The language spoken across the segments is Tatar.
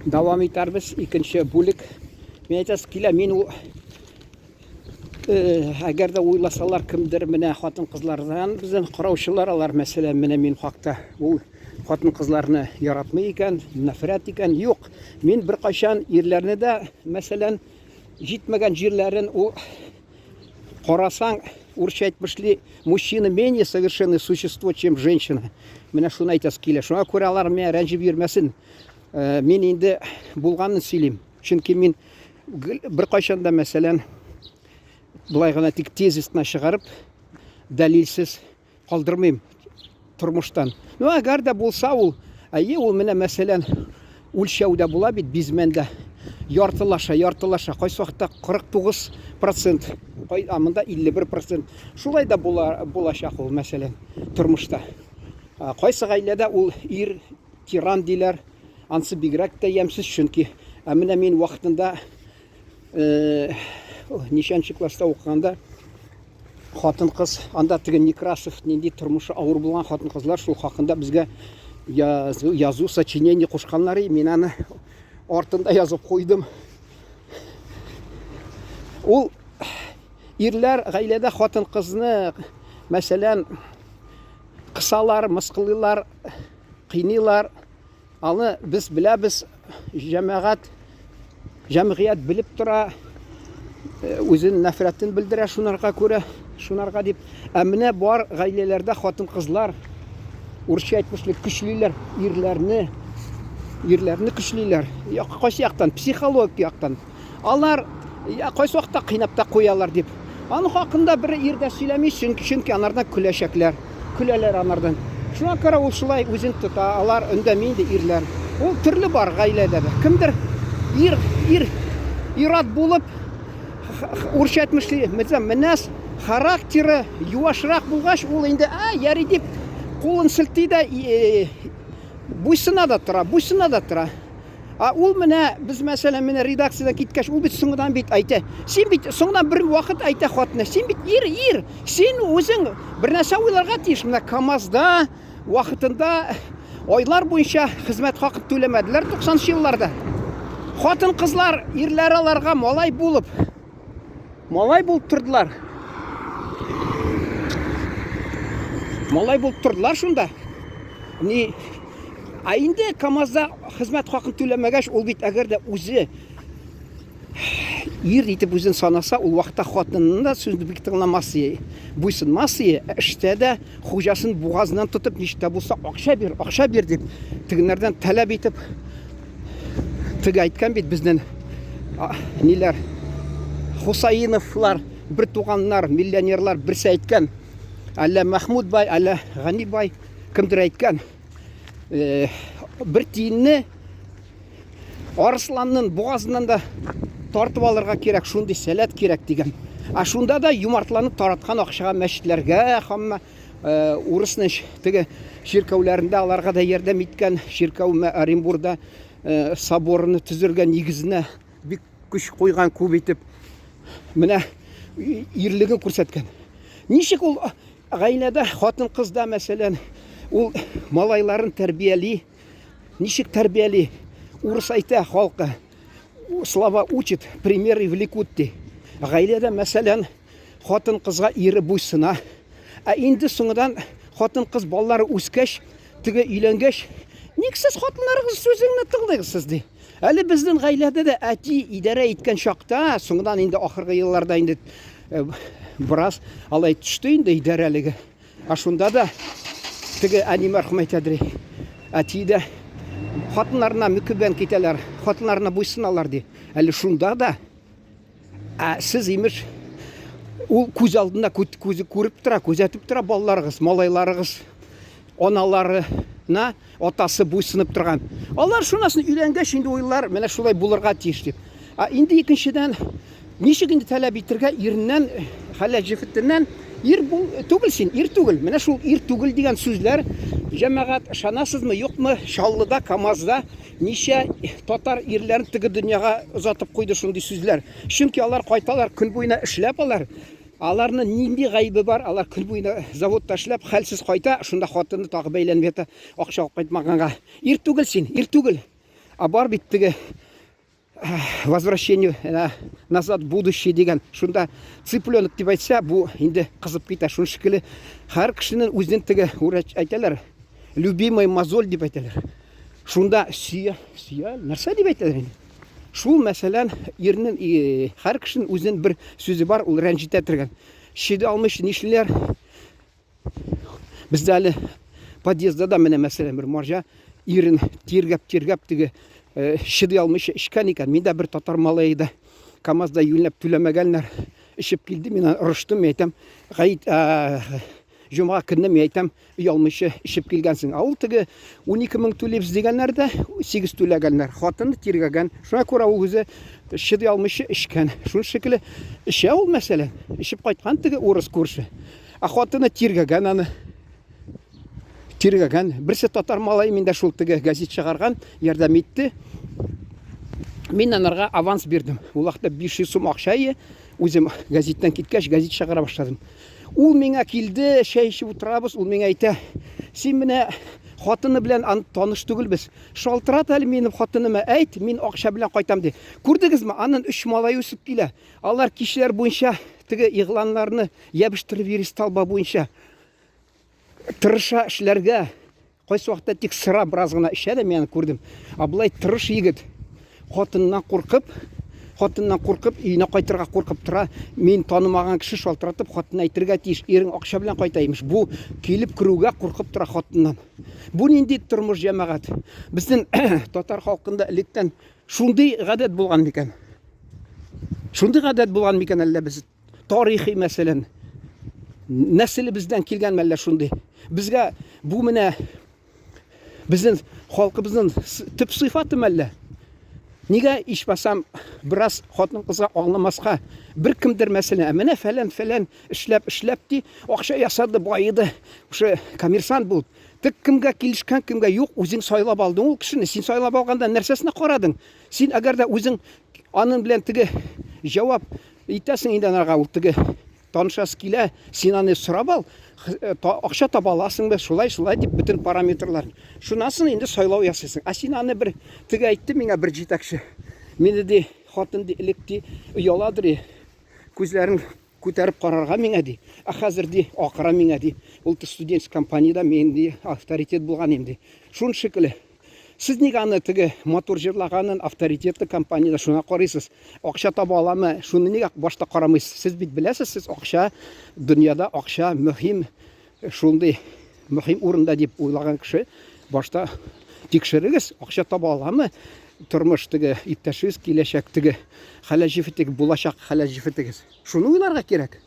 Давам итәрбез икенче бүлек. Мен әйтәс килә, мин ул әгәр дә уйласалар кемдер менә хатын-кызлардан безнең караучылар алар мәсәлән менә мин хакта ул хатын-кызларны яратмый икән, нәфрәт икән. Юк, мин бер кайчан ирләрне дә мәсәлән җитмәгән җирләрен ул карасаң, урысча әйтмешли, мужчина менее совершенное существо, чем женщина. Менә шуны әйтәс килә. Шуңа күрә алар миңа рәнҗеп йөрмәсен. Мин инде булганны сөйлим. Чөнки мин бер кайчан да мәсәлән булай гына тик тезисны чыгарып дәлилсез калдырмыйм тормыштан. Әгәр дә булса ул, ул менә мәсәлән үлчәүдә була бит бизмәндә. Яртылаша, кайсы вакытта 49%, монда 51%. Шулай да булачак ул мәсәлән тормышта. Кайсы гаиләдә ул ир тиран диләр, ансы бигрәк тә ямсыз, чөнки менә мин вакытында ничәнче класста укыганда хатын-кыз, анда теге Некрасов нинди тормышы авыр булган хатын-кызлар шул хакында безгә язу сочинение кушканнар, мин аны артында язып куйдым. Ул ирләр гаиләдә хатын-кызны мәсәлән кысалар, мыскыллар, кыйнылар. Аны без беләбез, җәмгыять белеп тора, үзен нәфрәтен белдерә шунарга күрә, шунарга дип. Менә бар гаиләләрдә хатын-кызлар урысча әйтмешлек көчлиләр, ирләрне көчлиләр. Кайсы яктан, психологик яктан. Алар кайсы вакытта кыйнап та куялар дип. Аны хакында бер ирдә сөйләми, чөнки анардан көләләр анардан. Шуңа күрә ул шулай үзен тота, алар өндәми инде ирләр. Ул төрле бар гаиләдә. Кемдер ират булып, урысча әйтмешле, мәнәс характеры юашрак булгач, ул инде яри дип кулын сылтый да буйсына да тора. Ул менә без мәсәлән менә редакциядән киткәч, ул бит соңдан бит әйтә. Син бит соңдан бер вакыт әйтә хатына. Син бит ир. Син үзең бер нәрсә уйларга тиеш. Менә КамАЗда вакытында айлар буенча хезмәт хакы түләмәделәр 90 елларда. Хатын-кызлар ирләр аларга малай булып тордылар. Малай булып тордылар шунда. Инде КамАЗда хезмәт хакын түләмәгәч, ул бит әгәр дә үзе ир итеп үзен санаса, ул вакытта хатынын да сүзне бик тыңламасы, буйсынмасы, эштә дә хуҗасын бугазыннан тотып, ничтә булса акча бир дип, тегеннәрдән таләп итеп, теге әйткән бит безнең ниләр, Хусаиновлар, бер туганнар, миллионерлар берсе әйткән, әллә Мәхмүд бай, әллә Гани бай, кемдер әйткән, бер тиенне арысланның бугазыннан да тартып алырга кирәк, шундый сәләт кирәк дигән. Шунда да юмартланып тараткан акчага мәчетләргә, һәм урысның теге ширкәүләрендә аларга да ярдәм иткән, ширкәү Оренбургда соборны төзергә нигезенә бик көч куйган, күп итеп менә ирлеген күрсәткән. Ничек ул гаиләдә хатын-кызда мәсәлән ул малайларын тәрбияли, ничек тәрбияли? Урыс әйтә халкы, слова учит, примеры влекут ди. Гаиләдә мәсәлән хатын-кызга ире буйсына, инде соңдан хатын-кыз баллары үскәч, теге өйләнгәч, ник сез хатыннарыгыз сүзеңне тыңлыйсыз ди. Әле безнең гаиләдә дә әти идарә иткән чакта, соңдан инде ахыргы елларда инде бераз алай төште инде идарәлеге. Шунда да теге әни мәрхүм әйтәдер, әти дә хатыннарына мөкиббән китәләр, хатыннарына буйсыналар ди. Әле шунда да сез имеш ул күз алдында күреп тора, күзәтеп тора балаларыгыз, малайларыгыз, аналарына атасы буйсынып торган. Алар шунасын өйләнгәч инде уйлар, менә шулай булырга тиеш дип. Инде икенчедән ничек инде таләп итәргә иреннән, хәләҗифеттән ир түгел син, ир түгел. Менә шул ир түгел дигән сүзләр җәмәгать ышанасызмы, юкмы? Шаллыда, КамАЗда ничә татар ирләрен теге дөньяга озатып куйды шундый сүзләр. Чөнки алар кайталар, көн буена эшләп алар. Аларның нинди гайбы бар? Алар көн буена заводта эшләп, хәлсез кайта, шунда хатыны тагы бәйләнеп ята, акча алып кайтмаганга. Ир түгел син, ир түгел. бар бит теге возвращение назад в будущее деген шунда цыпленок деп айтса, бу инде кызып кайта. Шуның шикелле һәр кешенең үзенең теге әйтәләр, любимый мозоль дип әйтәләр. Шунда сөя нәрсә дип әйтәләр инде. Шул мәсәлән ирнең һәр кешенең үзенең бер сүзе бар, ул рәнҗетә торган. Шиде алмыш нишләр. Бездә әле подъездда да менә мәсәлән бер марҗа ирен тиргәп теге шиде алмыш ишкән икән. Миндә бер татар малае да КамАЗда юньләп түләмәгәннәр. Ишеп килде, мин ырыштым, әйтәм, Җомга көнне мин әйтәм, үй алмышы ишеп килгәнсең. Ул теге 12 мең түләп дигәннәр дә 8 түләгәннәр. Хатыны тиргәгән. Шуңа күрә ул үзе шиде алмышы ишкән. Шуның шикелле эшә ул мәсәлән. Ишеп кайткан теге урыс күрше. Хатыны тиргәгән аны. Тиргәгән. Берсе татар малай миндә шул теге газет чыгарган, ярдәм итте. Мин анарга аванс бирдем. Ул вакытта 500 сум акча үзем газеттан киткәч газет чыгара башладым. Ул миңа килде, шәй эчеп утырабыз, ул миңа әйтә, син менә хатыны белән таныш түгелбез. Шалтырат әле минем хатыныма, әйт, мин акча белән кайтам ди. Күрдегезме, аның 3 малай үсеп килә. Алар кишләр буенча теге игъланнарны ябыштырып йөри столба буенча. Тырыша эшләргә. Кайсы вакытта тик сыра бераз гына эчә дә мен күрдем. Аблай тырыш егет. Хатыннан куркып, өенә кайтырга куркып тора. Мин танымаган кеше шалтыратып хатынына әйтергә тиеш, ирең акча белән кайтаймыш. Бу килеп кирүгә куркып тора хатыннан. Бу нинди тормыш җәмәгать? Безнең татар халкында электән шундый гадәт булган микән? Шундый гадәт булган микән әллә без тарихи мәсәлән? Нәселе бездән килгән мәллә шундый. Безгә бу менә безнең халкыбызның төп сыйфаты мәллә? Нигә ичмасам бераз хатын кызга аңламаска бер кемдер мәсәлән, менә фәлән эшләп ди, акча ясады, байыды, ушы коммерсант булып. Тик кемгә килешкән, кемгә юк, үзең сайлап алдың ул кешене. Син сайлап алганда нәрсәсенә карадың? Син әгәр дә үзең аның белән теге җавап итәсең инде анарга, ул теге танышасы килә, син аны сорап ал, акча таба аласыңбы, шулай дип бүтән параметрлар. Шунасын инде сайлау ясыйсың. А син аны бер теге әйтте миңа бер җитәкче. Мине ди хатын ди электи яладыр, күзләрен күтәреп карарга миңа ди. А хәзер ди акыра миңа ди. Ул студент компанияда мен ди авторитет булган инде. Шуның шикелле. Сез нигә аны теге мотор җырлаганын авторитетлы компанияда шуңа карыйсыз? Акча таба аламы? Шуны нигә башта карамыйсыз? Сез бит беләсез, сез акча дөньяда акча мөһим, шундый мөһим урында дип уйлаган кеше башта тикшерегез, акча таба аламы? Тормыш теге иптәшегез киләчәк теге хәләҗифетег булачак хәләҗифетегез. Шуны уйларга кирәк.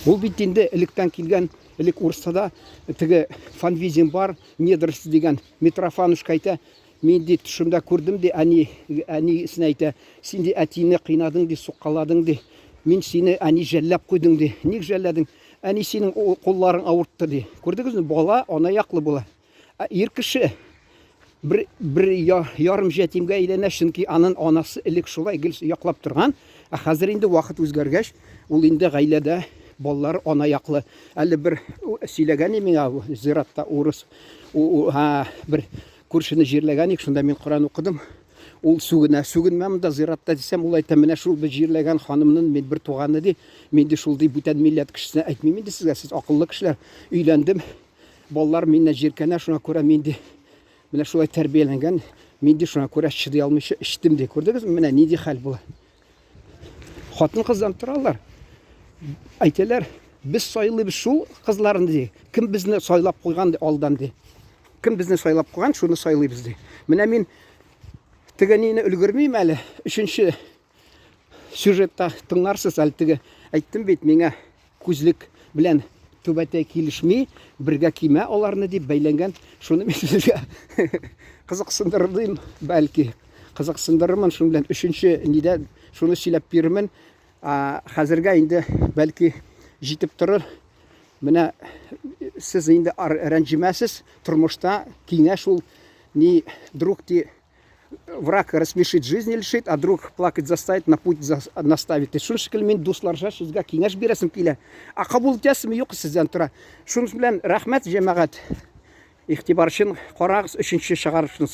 Ул бит инде электән килгән, элек урысда теге фанвизин бар, недрс дигән Митрофанушка әйтә, мин ди төшемдә күрдем ди, әнисенә әйтә, син ди әтине кыйнадың ди, суккаладың ди, мин сине әни жәлләп куйдың ди. Ник жәлләдең? Әни синең кулларың авыртты ди. Күрдегезме, бала ана яклы була. Ир кеше бер ярым җәтимгә әйләнә, чөнки аның анасы элек шулай гел яклап торган. Хәзер инде вакыт үзгәргәч, ул инде гаиләдә балалар ана яклы. Әле бер сөйләгән миңа зиратта урыс, бер күршене җирләгән, шунда мин Коръән укыдым. Ул сүгенмәм да зиратта дисәм, ул әйтә, менә шул бер җирләгән ханымның мен бер туганы ди, мин ди шул ди бүтән милләт кешесенә әйтмим инде сезгә, сез акыллы кешеләр. Өйләндем, балалар миннән җиркәнә, шуңа күрә мин ди менә шулай тәрбияләнгән, мин ди шуңа күрә чыдый алмыйча эчтем ди. Күрдегезме, менә нинди хәл була. Хатын кыздан торалар. Әйтәләр, без сайлыйбыз шул кызларны ди. Кем безне сайлап куйган ди алдан ди. Кем безне сайлап куйган, шуны сайлыйбыз ди. Менә мин тегәнне өлгермим әле. 3нче сюжетта тыңларсыз әле теге. Әйттем бит, миңа күзлек белән түбәтә килешми, бергә кимә аларны дип бәйләнгән. Шуны мин сезгә кызыксындырдым, бәлки. Кызыксындырырмын шуның белән 3нче нидә шуны сөйләп бирермен. Хәзергә инде бәлки җитеп торыр. Менә сез инде рәнҗемәсез тормышта киңәш ул ни друг ти враг рассмешит, жизнь лишит, а друг плакать заставит, на путь наставит. Шуның шикелле мин дусларга сезгә киңәш бирәсем килә. Кабул итәсезме, юк сездән тора. Шуның белән рәхмәт җәмәгать. Игътибар өчен карагыз 3нче чыгарышны.